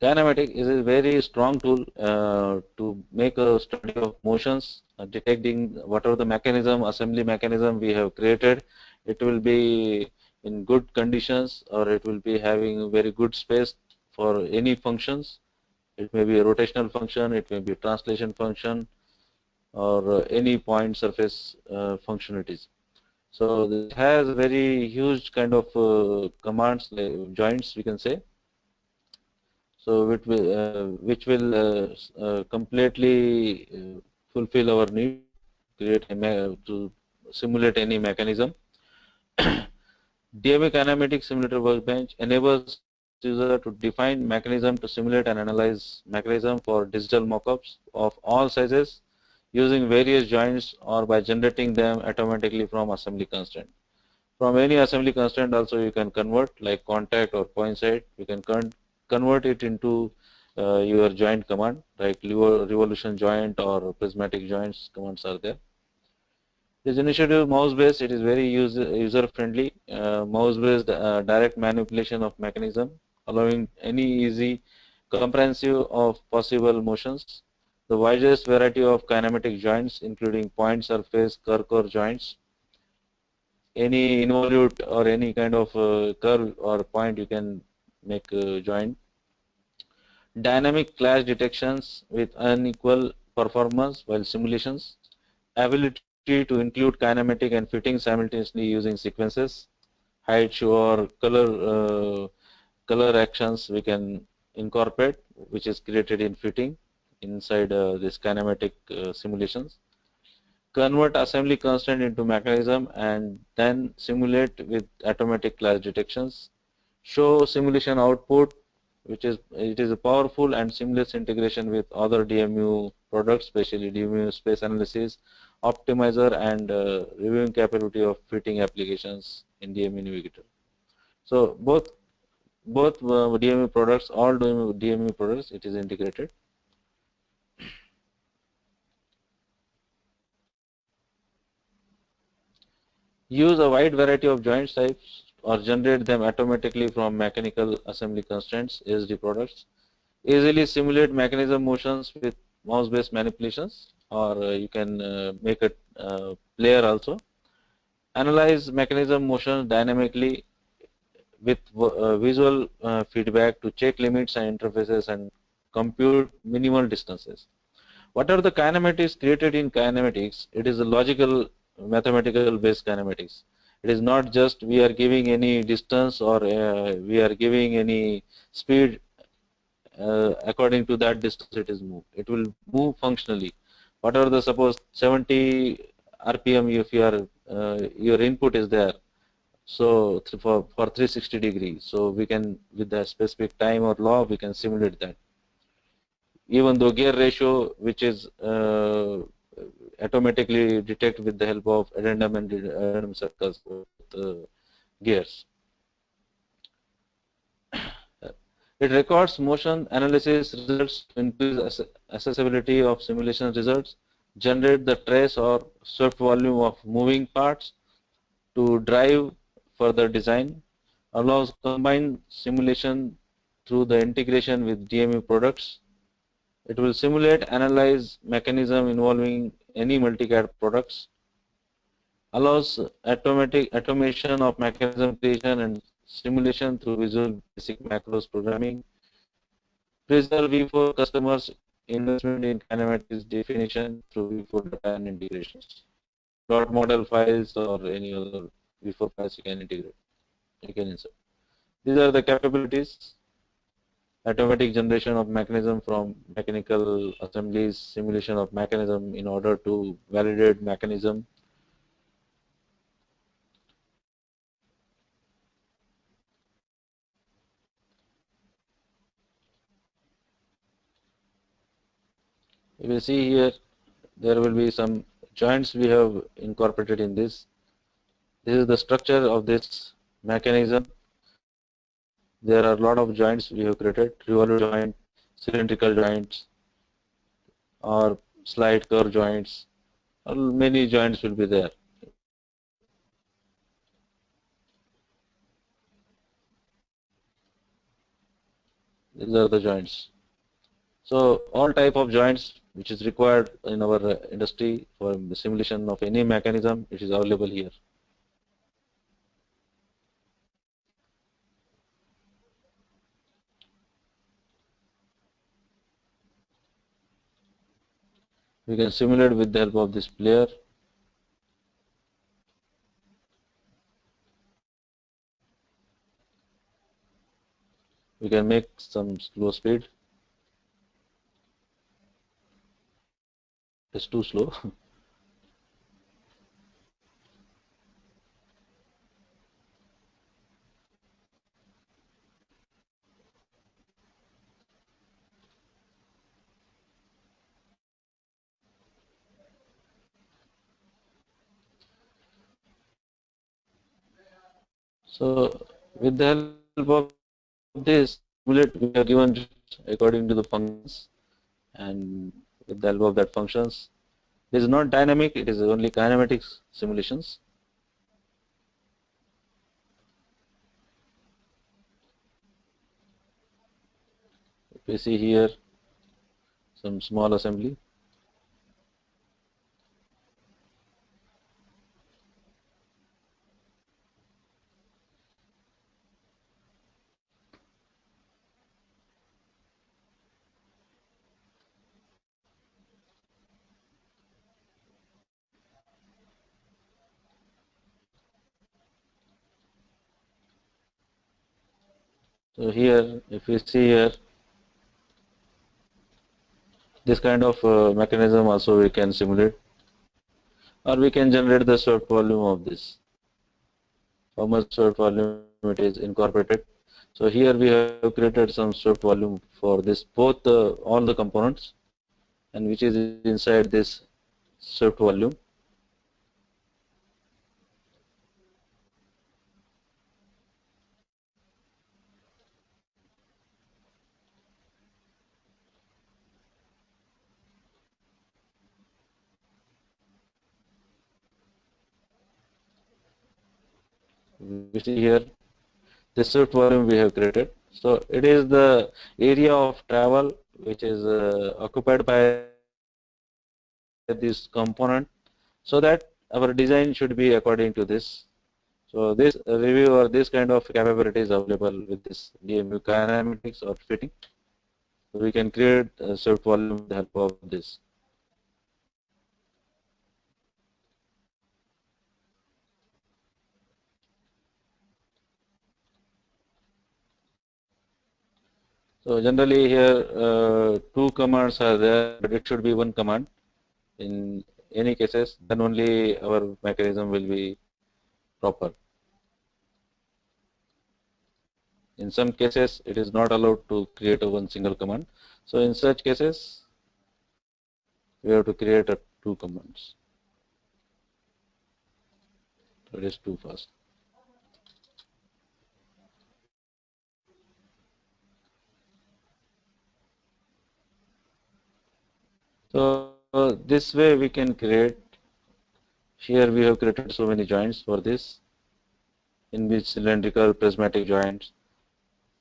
Kinematic is a very strong tool to make a study of motions, detecting whatever the mechanism, assembly mechanism we have created. It will be in good conditions, or it will be having very good space for any functions. It may be a rotational function, it may be a translation function, or any point surface functionalities. So it has very huge kind of commands, like joints, we can say. So which will completely fulfill our need to simulate any mechanism. DMA kinematic simulator workbench enables user to define mechanism to simulate and analyze mechanism for digital mockups of all sizes using various joints or by generating them automatically from assembly constraint. From any assembly constraint also you can convert, like contact or point site. You can convert it into your joint command, like revolution joint or prismatic joints commands are there. This initiative mouse based, it is very user friendly, mouse based direct manipulation of mechanism, allowing any easy comprehensive of possible motions. The widest variety of kinematic joints, including point surface, curve joints, any involute or any kind of curve or point you can make a joint. Dynamic clash detections with unequal performance while simulations. Ability to include kinematic and fitting simultaneously using sequences. Height, show, or color actions we can incorporate, which is created in fitting inside this kinematic simulations. Convert assembly constraint into mechanism and then simulate with automatic class detections. Show simulation output, which is it is a powerful and seamless integration with other DMU products, especially DMU space analysis, optimizer, and reviewing capability of fitting applications in DMU Navigator. So both DMU products, all DMU products, it is integrated. Use a wide variety of joint types or generate them automatically from mechanical assembly constraints, ASD products. Easily simulate mechanism motions with mouse-based manipulations, or you can make a player also. Analyze mechanism motions dynamically with visual feedback to check limits and interfaces and compute minimal distances. What are the kinematics created in kinematics? It is a logical mathematical based kinematics. It is not just we are giving any distance or we are giving any speed according to that distance it is moved. It will move functionally. Whatever the suppose 70 RPM if your input is there, so for 360 degrees, so we can with the specific time or law we can simulate that. Even though gear ratio, which is automatically detect with the help of addendum and addendum circles with gears. It records motion analysis results to increase accessibility of simulation results, generate the trace or swept volume of moving parts to drive further design, allows combined simulation through the integration with DMU products. It will simulate, analyze mechanism involving any multicad products, allows automation of mechanism creation and simulation through visual basic macros programming, preserve V4 customers investment in kinematics definition through V4 data and integrations. Dot model files or any other V4 files you can integrate, you can insert. These are the capabilities: automatic generation of mechanism from mechanical assemblies, simulation of mechanism in order to validate mechanism. You will see here there will be some joints we have incorporated in this. This is the structure of this mechanism. There are a lot of joints we have created: revolute joint, cylindrical joints, or slide curve joints. Many joints will be there. These are the joints. So all type of joints which is required in our industry for the simulation of any mechanism, it is available here. We can simulate with the help of this player. We can make some slow speed. It's too slow. So with the help of this simulate, we are given according to the functions, and with the help of that functions, it is not dynamic, it is only kinematics simulations. If we see here some small assembly. So here, if we see here, this kind of mechanism also we can simulate, or we can generate the swept volume of this. How much swept volume it is incorporated. So here we have created some swept volume for this both all the components, and which is inside this swept volume. We see here this swept volume we have created. So it is the area of travel which is occupied by this component, so that our design should be according to this. So this review or this kind of capability is available with this DMU kinematics or fitting. So we can create a swept volume with the help of this. So generally here two commands are there, but it should be one command. In any cases, then only our mechanism will be proper. In some cases, it is not allowed to create a one single command. So in such cases, we have to create a two commands. So it is too fast. So this way we can create. Here we have created so many joints for this, in which cylindrical, prismatic joints.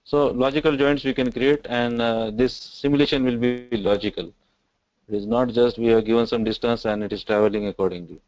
So logical joints we can create, and this simulation will be logical. It is not just we have given some distance and it is traveling accordingly.